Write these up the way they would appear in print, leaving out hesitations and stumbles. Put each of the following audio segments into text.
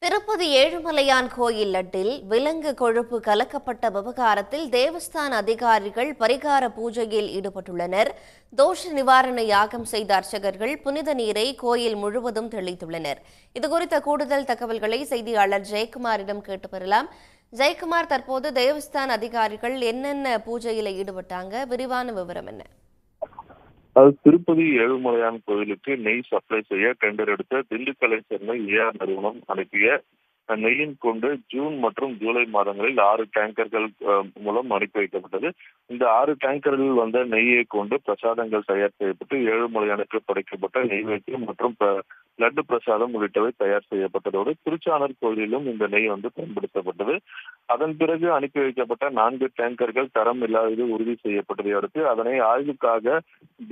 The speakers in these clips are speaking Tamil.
திருப்பதி ஏழுமலையான் கோயில் லட்டில் விலங்கு கொழுப்பு கலக்கப்பட்ட விவகாரத்தில் தேவஸ்தான அதிகாரிகள் பரிகார பூஜையில் ஈடுபட்டுள்ளனர். தோஷ நிவாரண யாகம் செய்த அர்ச்சகர்கள் புனித நீரை கோயில் முழுவதும் தெளித்துள்ளனர். இதுகுறித்த கூடுதல் தகவல்களை செய்தியாளர் ஜெயக்குமாரிடம் கேட்டு பெறலாம். ஜெயக்குமார், தற்போது தேவஸ்தான அதிகாரிகள் என்னென்ன பூஜையில் ஈடுபட்டாங்க? விரிவான விவரம் என்ன? திருப்பதி ஏழுமலையான் கோயிலுக்கு நெய் சப்ளை செய்ய டெண்டர் எடுத்த திண்டுக்கலை சேர்ந்த ஏஆர் நிறுவனம் அனுப்பிய நெய்யின் கொண்டு ஜூன் மற்றும் ஜூலை மாதங்களில் 6 டேங்கர்கள் மூலம் அனுப்பி வைக்கப்பட்டது. இந்த 6 டேங்கர்கள் வந்த நெய்யை கொண்டு பிரசாதங்கள் தயார் செய்யப்பட்டு ஏழுமலையானுக்கு படைக்கப்பட்ட நெய்வேத்தியம் மற்றும் லட்டு பிரசாதம் உள்ளிட்டவை தயார் செய்யப்பட்டதோடு திருச்சானூர் கோயிலிலும் இந்த நெய் பயன்படுத்தப்பட்டது. அதன் பிறகு அனுப்பி வைக்கப்பட்ட 4 டேங்கர்கள் தரம் இல்லாதது உறுதி செய்யப்பட்டதை அடுத்து அதனை ஆய்வுக்காக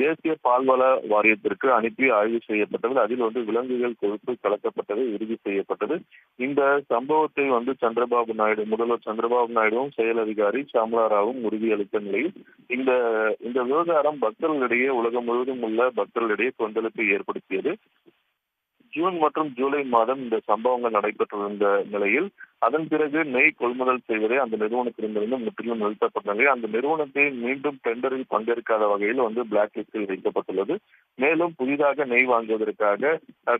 தேசிய பால்வள வாரியத்திற்கு அனுப்பி ஆய்வு செய்யப்பட்டது. அதில் விலங்குகள் கொழுப்பு கலக்கப்பட்டது உறுதி செய்யப்பட்டது. இந்த சம்பவத்தை சந்திரபாபு நாயுடு, முதல்வர் சந்திரபாபு நாயுடுவும் செயல் அதிகாரி ஷாம்லா ராவும் உறுதியளித்த நிலையில் இந்த விவகாரம் பக்தர்களிடையே, உலகம் முழுவதும் உள்ள பக்தர்களிடையே கொந்தளிப்பை ஏற்படுத்தியது. ஜூன் மற்றும் ஜூலை மாதம் இந்த சம்பவங்கள் நடைபெற்றிருந்த நிலையில் அதன் பிறகு நெய் கொள்முதல் செய்வதை அந்த நிறுவனத்திலிருந்து முற்றிலும் நிறுத்தப்பட்டது. அந்த நிறுவனத்தை மீண்டும் டெண்டரில் பங்கேற்காத வகையில் பிளாக் லிஸ்டில் வைக்கப்பட்டுள்ளது. மேலும் புதிதாக நெய் வாங்குவதற்காக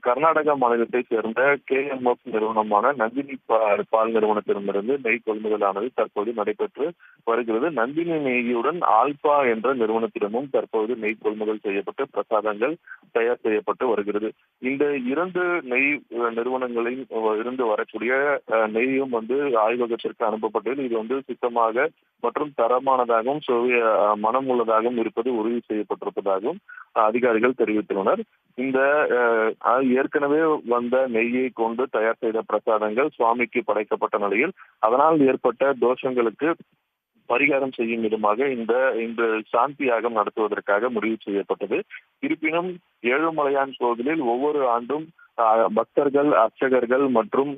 கர்நாடக மாநிலத்தை சேர்ந்த KMF நிறுவனமான நந்தினி பால் நிறுவனத்திடமிருந்து நெய் கொள்முதலானது தற்போது நடைபெற்று வருகிறது. நந்தினி நெய்யுடன் ஆல்பா என்ற நிறுவனத்திடமும் தற்போது நெய் கொள்முதல் செய்யப்பட்டு பிரசாதங்கள் தயார் செய்யப்பட்டு வருகிறது. இந்த 2 நெய் நிறுவனங்களில் இருந்து வரக்கூடிய நெய்யும் ஆய்வகத்திற்கு அனுப்பப்பட்டது. இது சுத்தமாக மற்றும் தரமானதாகவும் மனம் உள்ளதாகவும் இருப்பது உறுதி செய்யப்பட்டிருப்பதாகவும் அதிகாரிகள் தெரிவித்துள்ளனர். இந்த ஏற்கனவே வந்த நெய்யை கொண்டு தயார் செய்த பிரசாதங்கள் சுவாமிக்கு படைக்கப்பட்ட நிலையில் அதனால் ஏற்பட்ட தோஷங்களுக்கு பரிகாரம் செய்யும் விதமாக இந்த சாந்தி யாகம் நடத்துவதற்காக முடிவு செய்யப்பட்டது. இருப்பினும் ஏழுமலையான் கோவிலில் ஒவ்வொரு ஆண்டும் பக்தர்கள், அர்ச்சகர்கள் மற்றும்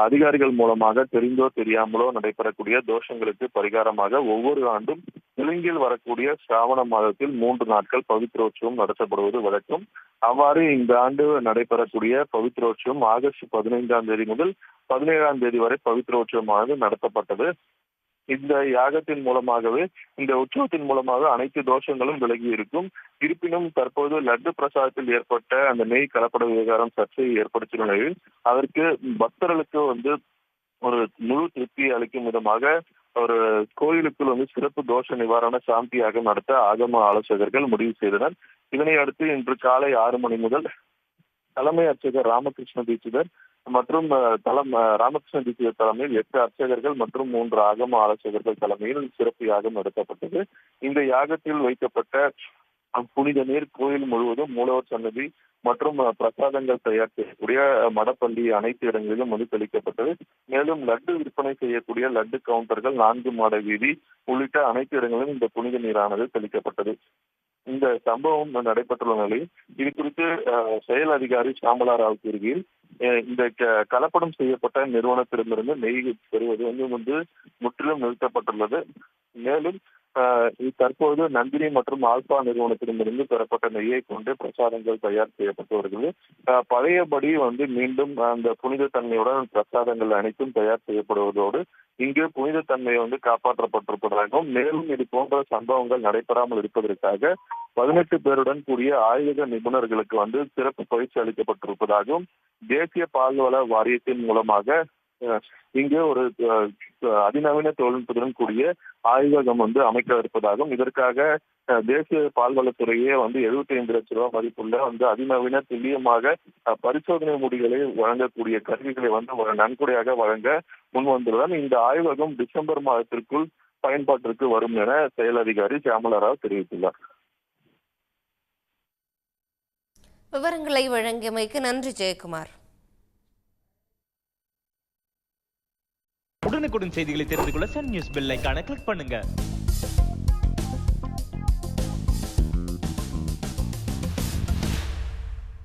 அதிகாரிகள் மூலமாக தெரிந்தோ தெரியாமலோ நடைபெறக்கூடிய தோஷங்களுக்கு பரிகாரமாக ஒவ்வொரு ஆண்டும் தெலுங்கில் வரக்கூடிய சிராவண மாதத்தில் 3 நாட்கள் பவித்ரோற்சவம் நடத்தப்படுவது வழக்கம். அவ்வாறு இந்த ஆண்டு நடைபெறக்கூடிய பவித்ரோற்சவம் ஆகஸ்ட் 15ஆம் தேதி முதல் 17ஆம் தேதி வரை பவித்ரோற்சவமானது நடத்தப்பட்டது. இந்த யாகத்தின் மூலமாகவே, இந்த உற்சவத்தின் மூலமாக அனைத்து தோஷங்களும் விலகி இருக்கும். இருப்பினும் தற்போது லட்டு பிரசாதத்தில் ஏற்பட்ட அந்த நெய் கலப்பட விவகாரம் சர்ச்சையை ஏற்படுத்திய நிலையில் அதற்கு பக்தர்களுக்கு ஒரு முழு திருப்தி அளிக்கும் விதமாக ஒரு கோயிலுக்குள் சிறப்பு தோஷ நிவாரண சாந்தி யாகம் நடத்த ஆகம ஆலோசகர்கள் முடிவு செய்தனர். இதனை அடுத்து இன்று காலை 6 மணி முதல் தலைமை அர்ச்சகர் ராமகிருஷ்ண தீட்சிதர் மற்றும் ராமகிருஷ்ண தீட்சிதர் தலைமையில் 8 அர்ச்சகர்கள் மற்றும் 3 ஆகம ஆலோசகர்கள் தலைமையில் சிறப்பு யாகம் நடத்தப்பட்டது. இந்த யாகத்தில் வைக்கப்பட்ட புனித நீர் கோயில் முழுவதும் மூலவர் சன்னதி மற்றும் பிரசாதங்கள் தயார் செய்யக்கூடிய மடப்பள்ளி அனைத்து இடங்களிலும் தெளிக்கப்பட்டது. மேலும் லட்டு விற்பனை செய்யக்கூடிய லட்டு கவுண்டர்கள், 4 மாட வீதி உள்ளிட்ட அனைத்து இடங்களிலும் இந்த புனித நீரானது தெளிக்கப்பட்டது. இந்த சம்பவம் நடைபெற்றுள்ள நிலையில் இது குறித்து செயல் அதிகாரி ஷாமலா ராவ் கூறுகையில், இந்த கலப்படம் செய்யப்பட்ட நிறுவனத்திடமிருந்து நெய் பெறுவது முற்றிலும் நிறுத்தப்பட்டுள்ளது. மேலும் தற்போது நந்தினி மற்றும் ஆல்பா நிறுவனத்திடமிருந்து பெறப்பட்ட நெய்யை கொண்டு பிரசாதங்கள் தயார் செய்யப்பட்டு வருகிறது. பழையபடி மீண்டும் அந்த புனித தன்மையுடன் பிரசாதங்கள் அனைத்தும் தயார் செய்யப்படுவதோடு இங்கு புனித தன்மை காப்பாற்றப்பட்டிருப்பதாகவும், மேலும் இது போன்ற சம்பவங்கள் நடைபெறாமல் இருப்பதற்காக 18 பேருடன் கூடிய ஆய்வக நிபுணர்களுக்கு சிறப்பு பயிற்சி அளிக்கப்பட்டிருப்பதாகவும், தேசிய பால்வள வாரியத்தின் மூலமாக இங்கே ஒரு அதிநவீன தொழில்நுட்பத்துடன் கூடிய ஆய்வகம் அமைக்க இருப்பதாகவும், இதற்காக தேசிய பால்வளத்துறையே 75 லட்சம் ரூபாய் மதிப்புள்ள அதிநவீன துல்லியமாக பரிசோதனை முடிவுகளை வழங்கக்கூடிய கருவிகளை நன்கொடையாக வழங்க முன்வந்துள்ளதால் இந்த ஆய்வகம் டிசம்பர் மாதத்திற்குள் பயன்பாட்டிற்கு வரும் என செயல் அதிகாரி ஷியாமலா ராவ் தெரிவித்துள்ளார். விவரங்களை வழங்கியமைக்கு நன்றி ஜெயக்குமார். உடனுக்குடன் செய்திகளை தெரிந்து கொள்ள சன் நியூஸ் பெல் ஐகானை கிளிக் பண்ணுங்க.